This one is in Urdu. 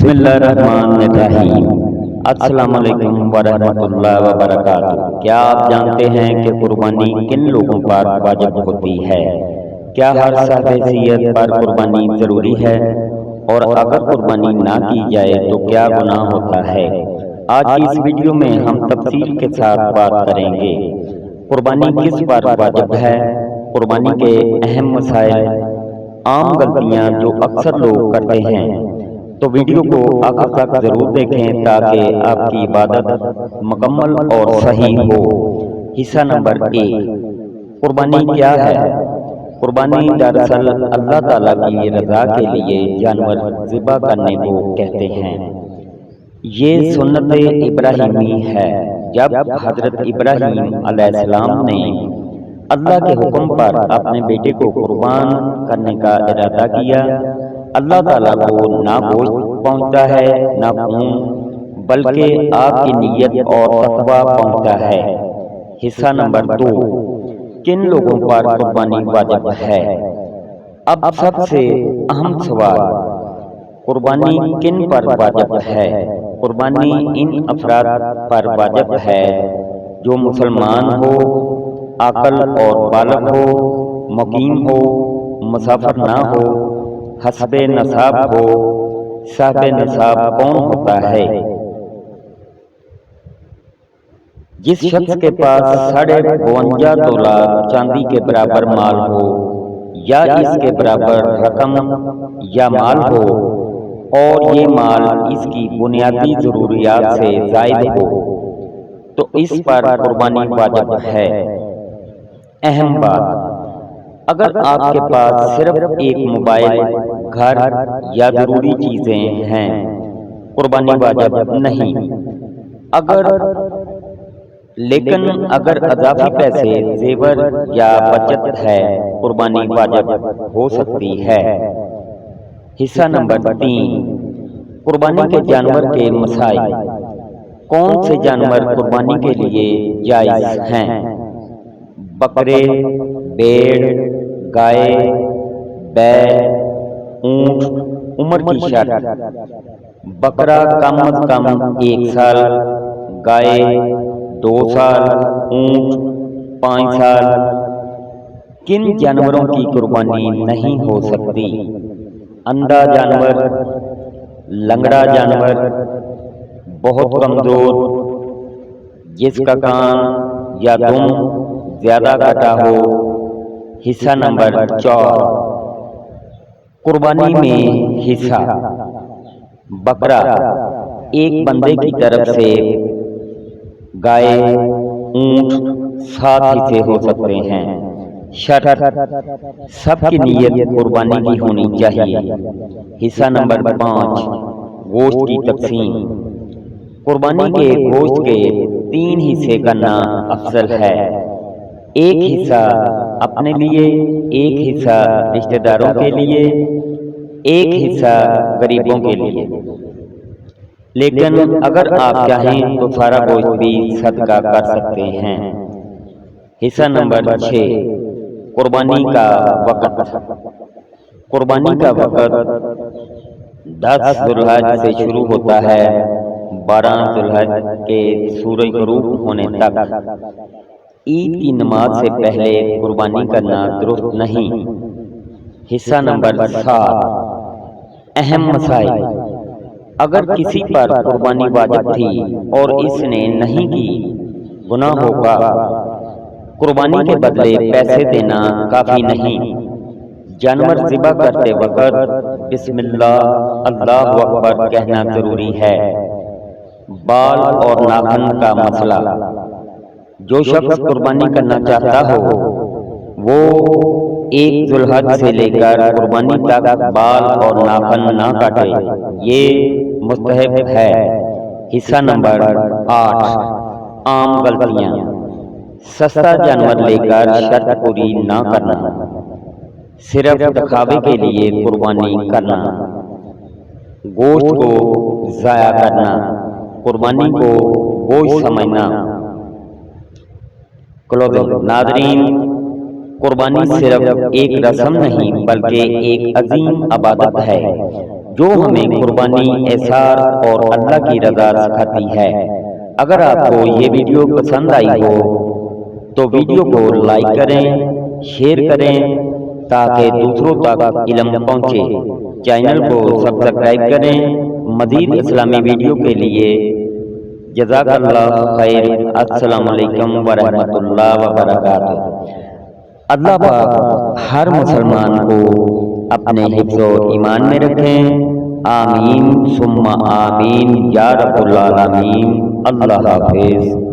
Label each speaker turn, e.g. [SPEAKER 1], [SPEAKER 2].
[SPEAKER 1] بسم اللہ الرحمن الرحیم۔ السلام علیکم ورحمۃ اللہ وبرکاتہ۔ کیا آپ جانتے ہیں کہ قربانی کن لوگوں پر واجب ہوتی ہے؟ کیا ہر صاحب حیثیت پر قربانی ضروری ہے؟ اور اگر قربانی نہ کی جائے تو کیا گناہ ہوتا ہے؟ آج کی اس ویڈیو میں ہم تفصیل کے ساتھ بات کریں گے۔ قربانی کس پر واجب ہے، قربانی کے اہم مسائل، عام غلطیاں جو اکثر لوگ کرتے ہیں۔ تو ویڈیو کو آخر تک ضرور دیکھیں تاکہ آپ کی عبادت مکمل اور صحیح ہو۔ حصہ نمبر 1، قربانی کیا ہے؟ قربانی دراصل اللہ تعالیٰ کی رضا کے لیے جانور ذبح کرنے کو کہتے ہیں۔ یہ سنت ابراہیمی ہے۔ جب حضرت ابراہیم علیہ السلام نے اللہ کے حکم پر اپنے بیٹے کو قربان کرنے کا ارادہ کیا، اللہ تعالیٰ کو نہ گوشت پہنچتا ہے نہ خون، بلکہ آپ کی نیت اور تقویٰ پہنچتا ہے۔ حصہ نمبر 2، کن لوگوں پر قربانی واجب ہے؟ اب سب سے اہم سوال، قربانی کن پر واجب ہے؟ قربانی ان افراد پر واجب ہے جو مسلمان ہو، عاقل اور بالغ ہو، مقیم ہو، مسافر نہ ہو، حسب نصاب ہو۔ صاحب نصاب کون ہوتا ہے؟ جس شخص کے پاس 52.5 تولہ چاندی کے برابر مال ہو یا اس کے برابر رقم یا مال ہو اور یہ مال اس کی بنیادی ضروریات سے زائد ہو تو اس پر قربانی واجب ہے۔ اہم بات، اگر آپ کے پاس صرف ایک موبائل، گھر یا ضروری چیزیں ہیں، قربانی واجب نہیں۔ لیکن اگر اضافی پیسے، زیور یا بچت ہے، قربانی واجب ہو سکتی ہے۔ حصہ نمبر 3، قربانی کے جانور کے مسائل۔ کون سے جانور قربانی کے لیے جائز ہیں؟ بکرے، بھیڑ، گائے، بیل، اونٹ۔ عمر کی شرط، بکرا کم از کم 1 سال، گائے 2 سال، اونٹ 5 سال۔ کن جانوروں کی قربانی نہیں ہو سکتی؟ اندھا جانور، لنگڑا جانور، بہت کمزور، جس کا کان یا دم زیادہ کٹا ہو۔ حصہ نمبر 4، قربانی میں حصہ۔ بکرا ایک بندے کی طرف سے، گائے، اونٹ 7 حصے ہو سکتے ہیں۔ شرط، سب کی نیت قربانی کی ہونی چاہیے۔ حصہ نمبر 5، گوشت کی تقسیم۔ قربانی کے گوشت کے 3 حصے کرنا افضل ہے۔ ایک حصہ اپنے لیے، ایک حصہ رشتہ داروں کے لیے، ایک حصہ غریبوں کے لیے۔ لیکن اگر آپ چاہیں تو سارا گوشت بھی صدقہ کر سکتے ہیں۔ حصہ نمبر 6، قربانی کا وقت۔ قربانی کا وقت 10 ذی الحجہ سے شروع ہوتا ہے 12 ذی الحجہ کے سورج غروب ہونے تک۔ عید کی نماز سے پہلے قربانی کرنا درست نہیں۔ حصہ نمبر 7، اہم مسائل۔ اگر کسی پر قربانی واجب تھی اور اس نے نہیں کی، گناہ ہوگا۔ قربانی کے بدلے پیسے دینا کافی نہیں۔ جانور ذبح کرتے وقت بسم اللہ، اللہ اکبر کہنا ضروری ہے۔ بال اور ناخن کا مسئلہ، جو شخص قربانی کرنا چاہتا ہو وہ 1 ذی الحجہ سے لے کر قربانی تک بال اور ناخن نہ کاٹے، یہ مستحب ہے۔ حصہ نمبر 8، عام غلطیاں۔ سستا جانور لے کر شرط پوری نہ کرنا، صرف دکھاوے کے لیے قربانی کرنا، گوشت کو ضائع کرنا، قربانی کو بوجھ سمجھنا۔ ناظرین، قربانی صرف ایک رسم نہیں بلکہ ایک عظیم عبادت ہے۔ جو ہمیں قربانی، احسار اور اللہ کی رضا سکھاتی ہے۔ اگر آپ کو یہ ویڈیو پسند آئی ہو تو ویڈیو کو لائک کریں، شیئر کریں تاکہ دوسروں تک علم پہنچے۔ چینل کو سبسکرائب کریں مزید اسلامی ویڈیو کے لیے۔ جزاک اللہ خیر۔ السلام علیکم ورحمۃ اللہ وبرکاتہ۔ اللہ پاک ہر مسلمان کو اپنے حفظ و ایمان میں رکھیں۔ آمین ثم آمین یا رب العالمین۔ اللہ حافظ۔